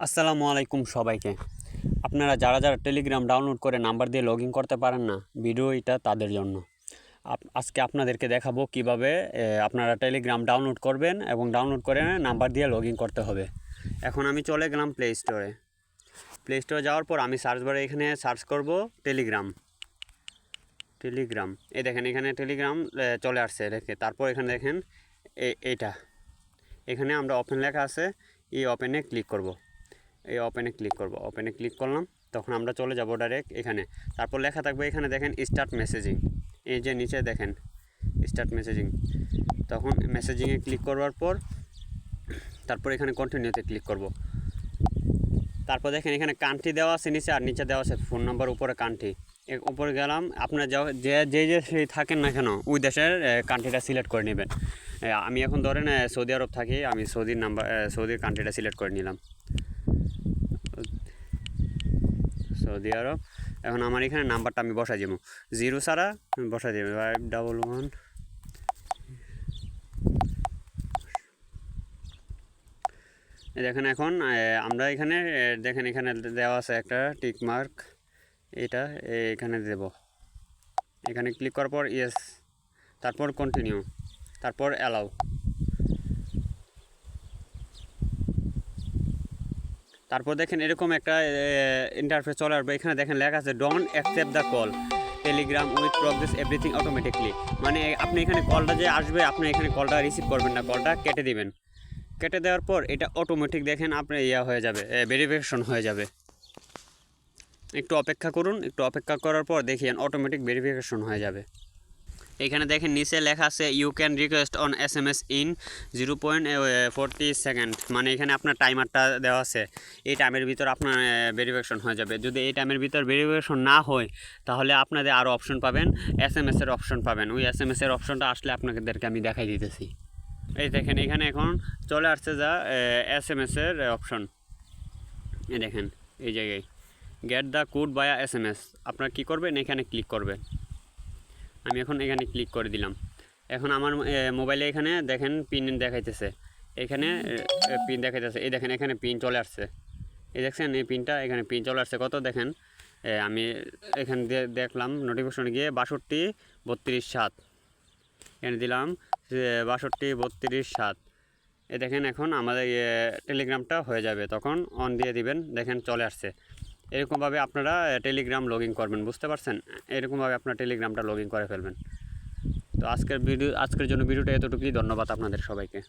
আসসালামু আলাইকুম সবাইকে। আপনারা যারা টেলিগ্রাম ডাউনলোড করে নাম্বার দিয়ে লগ ইন করতে পারেন না, ভিডিও এটা তাদের জন্য। আজকে আপনাদেরকে দেখাবো কিভাবে আপনারা টেলিগ্রাম ডাউনলোড করবেন এবং ডাউনলোড করে নাম্বার দিয়ে লগ ইন করতে হবে। এখন আমি চলে গেলাম প্লে স্টোরে। প্লে স্টোরে যাওয়ার পর আমি সার্চ বারে এখানে সার্চ করব টেলিগ্রাম। এই দেখেন এখানে টেলিগ্রাম চলে আসছে রেখে, তারপর এখানে দেখেন এইটা, এখানে আমরা ওপেন লেখা আছে, এই ওপেনে ক্লিক করব। ওপেনে ক্লিক করলাম, তখন আমরা চলে যাব ডাইরেক্ট এখানে। তারপর লেখা থাকবে এখানে দেখেন স্টার্ট মেসেজিং, এই যে নিচে দেখেন স্টার্ট মেসেজিং। তখন মেসেজিংয়ে ক্লিক করবার পর তারপর এখানে কন্টিনিউতে ক্লিক করব। তারপর দেখেন এখানে কান্ট্রি দেওয়া আছে নিচে, আর নিচে দেওয়া আছে ফোন নাম্বার, উপরে কান্ট্রি। উপরে গেলাম, আপনার যে দেশে থাকেন না কেন ওই দেশের কান্ট্রিটা সিলেক্ট করে নেবেন। আমি এখন ধরেন সৌদি আরব থাকি, আমি সৌদির কান্ট্রিটা সিলেক্ট করে নিলাম, সৌদি আরব। এখন আমার এখানে নাম্বারটা আমি বসাই দেবো, 0 ছাড়া বসাই দেবো 511। দেখেন এখন আমরা এখানে দেখেন এখানে দেওয়া আছে একটা টিক মার্ক, এটা এখানে দেব। এখানে ক্লিক করার পর ইয়েস, তারপর কন্টিনিউ, তারপর অ্যালাউ। তারপর দেখেন এরকম একটা ইন্টারফেস চলে আসবে। এখানে দেখেন লেখা আছে don't accept the call, Telegram with progress everything automatically. মানে আপনি এখানে কলটা যে আসবে, আপনি এখানে কলটা রিসিভ করবেন না, কলটা কেটে দিবেন। কেটে দেওয়ার পর এটা অটোমেটিক দেখেন আপনার হয়ে যাবে, ভেরিফিকেশন হয়ে যাবে। একটু অপেক্ষা করুন, একটু অপেক্ষা করার পর দেখিয়েন অটোমেটিক ভেরিফিকেশন হয়ে যাবে। এখানে দেখেন নিচে লেখা আছে you can request on SMS in 0.40 second. মানে এখানে আপনার টাইমারটা দেওয়া আছে, এই টাইমের ভিতর আপনার ভেরিফিকেশন হয়ে যাবে। যদি এই টাইমের ভিতর ভেরিফিকেশন না হয়, তাহলে আপনাদের আরও অপশন পাবেন, SMS এর অপশন পাবেন। ওই SMS এর অপশনটা আসলে আপনাদেরকে আমি দেখাই দিতেছি। এই দেখেন এখানে এখন চলে আসছে যা SMS এর অপশন। এই দেখেন এই জায়গায় গেট দ্য কোড বায়া SMS। আপনারা কী করবেন, এখানে ক্লিক করবেন। আমি এখন এখানে ক্লিক করে দিলাম। এখন আমার মোবাইলে এখানে দেখেন পিন দেখাইতেছে, এখানে পিন দেখাইতেছে। এই দেখেন এখানে পিন চলে আসছে, এই দেখছেন এই পিনটা, এখানে পিন চলে আসছে কত দেখেন। আমি এখানে দেখলাম নোটিফিকেশনে গিয়ে 623237, এখানে দিলাম 623237। এই দেখেন এখন আমাদের টেলিগ্রামটা হয়ে যাবে, তখন অন দিয়ে দিবেন। দেখেন চলে আসছে। এরকমভাবে আপনারা টেলিগ্রাম লগ ইন করবেন, বুঝতে পারছেন? এরকমভাবে আপনারা টেলিগ্রামটা লগ ইন করে ফেলবেন। তো আজকের জন্য ভিডিওটা এতটুকুই। ধন্যবাদ আপনাদের সবাইকে।